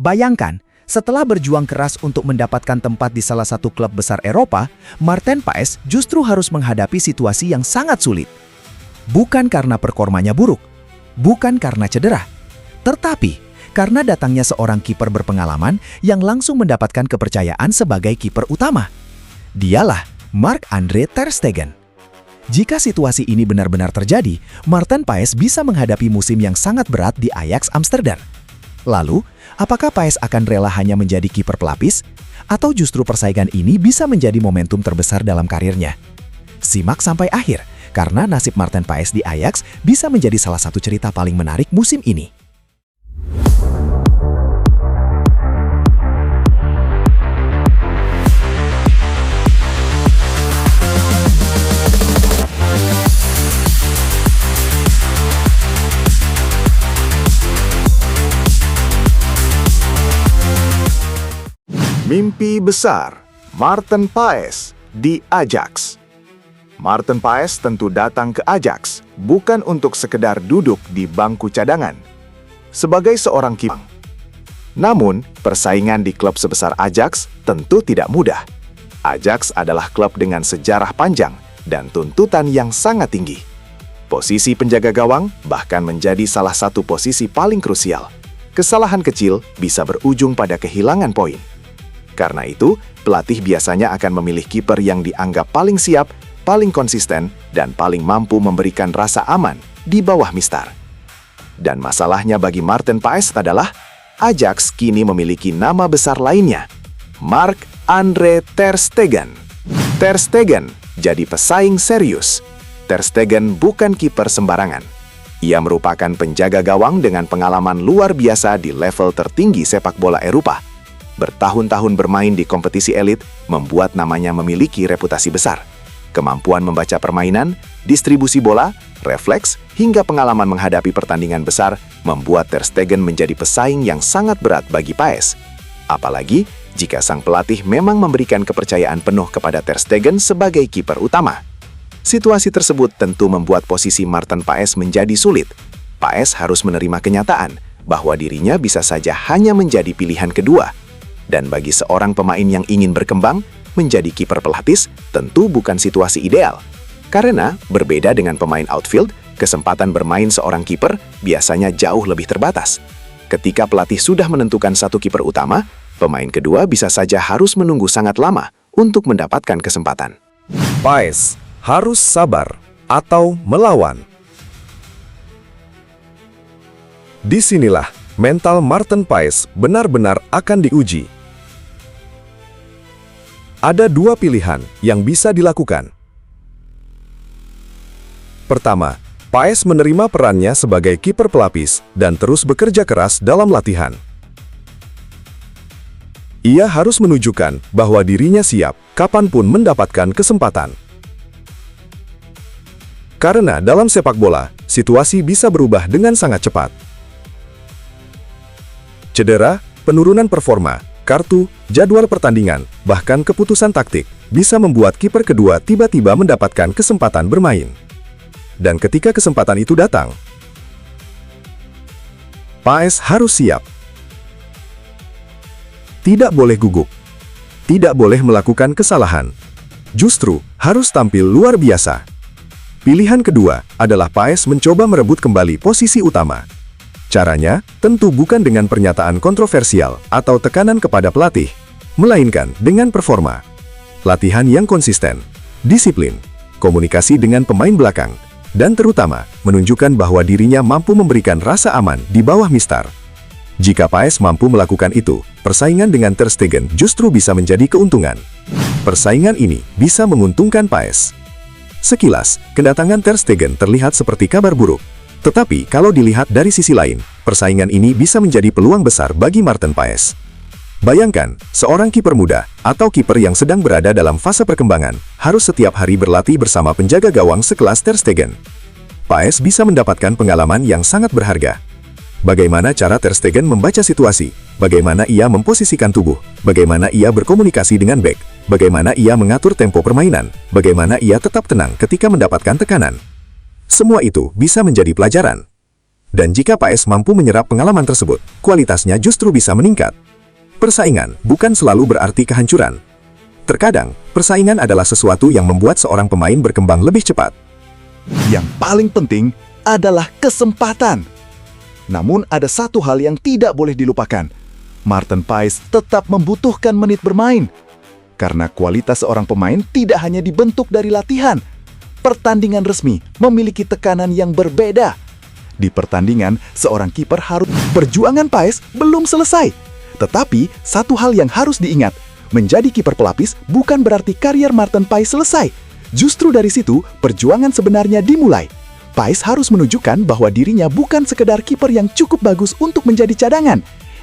Bayangkan, setelah berjuang keras untuk mendapatkan tempat di salah satu klub besar Eropa, Maarten Paes justru harus menghadapi situasi yang sangat sulit. Bukan karena performanya buruk, bukan karena cedera, tetapi karena datangnya seorang kiper berpengalaman yang langsung mendapatkan kepercayaan sebagai kiper utama. Dialah Marc-Andre ter Stegen. Jika situasi ini benar-benar terjadi, Maarten Paes bisa menghadapi musim yang sangat berat di Ajax Amsterdam. Lalu, apakah Paes akan rela hanya menjadi kiper pelapis? Atau justru persaingan ini bisa menjadi momentum terbesar dalam karirnya? Simak sampai akhir, karena nasib Maarten Paes di Ajax bisa menjadi salah satu cerita paling menarik musim ini. Mimpi besar Maarten Paes di Ajax. Maarten Paes tentu datang ke Ajax bukan untuk sekedar duduk di bangku cadangan sebagai seorang kiper. Namun, persaingan di klub sebesar Ajax tentu tidak mudah. Ajax adalah klub dengan sejarah panjang dan tuntutan yang sangat tinggi. Posisi penjaga gawang bahkan menjadi salah satu posisi paling krusial. Kesalahan kecil bisa berujung pada kehilangan poin. Karena itu, pelatih biasanya akan memilih kiper yang dianggap paling siap, paling konsisten, dan paling mampu memberikan rasa aman di bawah mistar. Dan masalahnya bagi Maarten Paes adalah, Ajax kini memiliki nama besar lainnya, Marc-Andre ter Stegen. Ter Stegen jadi pesaing serius. Ter Stegen bukan kiper sembarangan. Ia merupakan penjaga gawang dengan pengalaman luar biasa di level tertinggi sepak bola Eropa. Bertahun-tahun bermain di kompetisi elit membuat namanya memiliki reputasi besar. Kemampuan membaca permainan, distribusi bola, refleks, hingga pengalaman menghadapi pertandingan besar membuat Ter Stegen menjadi pesaing yang sangat berat bagi Paes. Apalagi jika sang pelatih memang memberikan kepercayaan penuh kepada Ter Stegen sebagai kiper utama. Situasi tersebut tentu membuat posisi Maarten Paes menjadi sulit. Paes harus menerima kenyataan bahwa dirinya bisa saja hanya menjadi pilihan kedua. Dan bagi seorang pemain yang ingin berkembang, menjadi kiper pelapis tentu bukan situasi ideal. Karena berbeda dengan pemain outfield, kesempatan bermain seorang kiper biasanya jauh lebih terbatas. Ketika pelatih sudah menentukan satu kiper utama, pemain kedua bisa saja harus menunggu sangat lama untuk mendapatkan kesempatan. Paes harus sabar atau melawan. Disinilah mental Maarten Paes benar-benar akan diuji. Ada dua pilihan yang bisa dilakukan. Pertama, Paes menerima perannya sebagai kiper pelapis dan terus bekerja keras dalam latihan. Ia harus menunjukkan bahwa dirinya siap kapanpun mendapatkan kesempatan. Karena dalam sepak bola, situasi bisa berubah dengan sangat cepat. Cedera, penurunan performa, kartu, jadwal pertandingan, bahkan keputusan taktik bisa membuat kiper kedua tiba-tiba mendapatkan kesempatan bermain. Dan ketika kesempatan itu datang, Paes harus siap. Tidak boleh gugup, tidak boleh melakukan kesalahan, justru harus tampil luar biasa. Pilihan kedua adalah Paes mencoba merebut kembali posisi utama. Caranya tentu bukan dengan pernyataan kontroversial atau tekanan kepada pelatih, melainkan dengan performa. Latihan yang konsisten, disiplin, komunikasi dengan pemain belakang, dan terutama menunjukkan bahwa dirinya mampu memberikan rasa aman di bawah mistar. Jika Paes mampu melakukan itu, persaingan dengan Ter Stegen justru bisa menjadi keuntungan. Persaingan ini bisa menguntungkan Paes. Sekilas, kedatangan Ter Stegen terlihat seperti kabar buruk. Tetapi kalau dilihat dari sisi lain, persaingan ini bisa menjadi peluang besar bagi Maarten Paes. Bayangkan, seorang kiper muda atau kiper yang sedang berada dalam fase perkembangan harus setiap hari berlatih bersama penjaga gawang sekelas Ter Stegen. Paes bisa mendapatkan pengalaman yang sangat berharga. Bagaimana cara Ter Stegen membaca situasi, bagaimana ia memposisikan tubuh, bagaimana ia berkomunikasi dengan bek, bagaimana ia mengatur tempo permainan, bagaimana ia tetap tenang ketika mendapatkan tekanan. Semua itu bisa menjadi pelajaran. Dan jika Paes mampu menyerap pengalaman tersebut, kualitasnya justru bisa meningkat. Persaingan bukan selalu berarti kehancuran. Terkadang, persaingan adalah sesuatu yang membuat seorang pemain berkembang lebih cepat. Yang paling penting adalah kesempatan. Namun ada satu hal yang tidak boleh dilupakan. Maarten Paes tetap membutuhkan menit bermain. Karena kualitas seorang pemain tidak hanya dibentuk dari latihan. Pertandingan resmi memiliki tekanan yang berbeda. Di pertandingan, seorang kiper harus perjuangan Paes belum selesai. Tetapi, satu hal yang harus diingat, menjadi kiper pelapis bukan berarti karier Maarten Paes selesai. Justru dari situ, perjuangan sebenarnya dimulai. Paes harus menunjukkan bahwa dirinya bukan sekedar kiper yang cukup bagus untuk menjadi cadangan.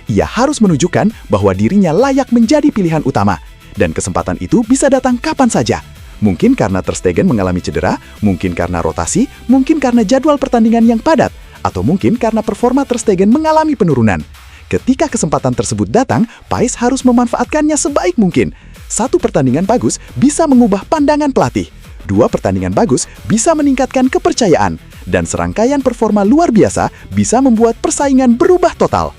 Ia harus menunjukkan bahwa dirinya layak menjadi pilihan utama. Dan kesempatan itu bisa datang kapan saja. Mungkin karena Ter Stegen mengalami cedera, mungkin karena rotasi, mungkin karena jadwal pertandingan yang padat, atau mungkin karena performa Ter Stegen mengalami penurunan. Ketika kesempatan tersebut datang, Paes harus memanfaatkannya sebaik mungkin. Satu pertandingan bagus bisa mengubah pandangan pelatih. Dua pertandingan bagus bisa meningkatkan kepercayaan. Dan serangkaian performa luar biasa bisa membuat persaingan berubah total.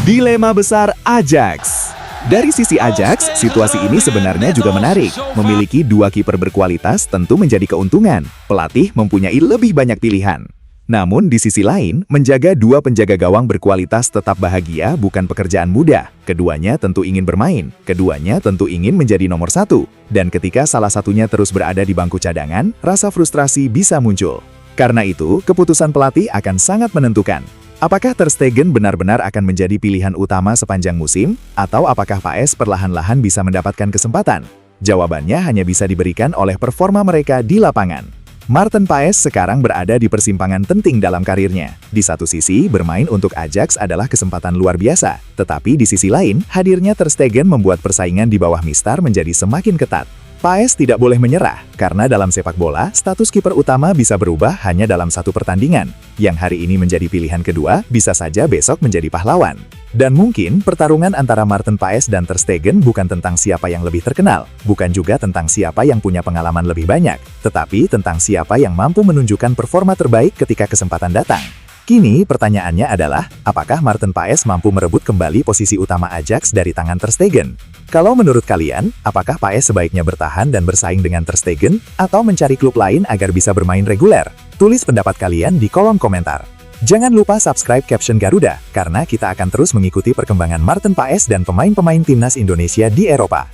Dilema besar Ajax. Dari sisi Ajax, situasi ini sebenarnya juga menarik. Memiliki dua kiper berkualitas tentu menjadi keuntungan. Pelatih mempunyai lebih banyak pilihan. Namun di sisi lain, menjaga dua penjaga gawang berkualitas tetap bahagia bukan pekerjaan mudah. Keduanya tentu ingin bermain, keduanya tentu ingin menjadi nomor satu. Dan ketika salah satunya terus berada di bangku cadangan, rasa frustrasi bisa muncul. Karena itu, keputusan pelatih akan sangat menentukan. Apakah Ter Stegen benar-benar akan menjadi pilihan utama sepanjang musim? Atau apakah Paes perlahan-lahan bisa mendapatkan kesempatan? Jawabannya hanya bisa diberikan oleh performa mereka di lapangan. Maarten Paes sekarang berada di persimpangan penting dalam karirnya. Di satu sisi, bermain untuk Ajax adalah kesempatan luar biasa. Tetapi di sisi lain, hadirnya Ter Stegen membuat persaingan di bawah Mistar menjadi semakin ketat. Paes tidak boleh menyerah, karena dalam sepak bola, status kiper utama bisa berubah hanya dalam satu pertandingan. Yang hari ini menjadi pilihan kedua, bisa saja besok menjadi pahlawan. Dan mungkin pertarungan antara Maarten Paes dan Ter Stegen bukan tentang siapa yang lebih terkenal, bukan juga tentang siapa yang punya pengalaman lebih banyak, tetapi tentang siapa yang mampu menunjukkan performa terbaik ketika kesempatan datang. Kini pertanyaannya adalah, apakah Maarten Paes mampu merebut kembali posisi utama Ajax dari tangan Ter Stegen? Kalau menurut kalian, apakah Paes sebaiknya bertahan dan bersaing dengan Ter Stegen, atau mencari klub lain agar bisa bermain reguler? Tulis pendapat kalian di kolom komentar. Jangan lupa subscribe Caption Garuda, karena kita akan terus mengikuti perkembangan Maarten Paes dan pemain-pemain timnas Indonesia di Eropa.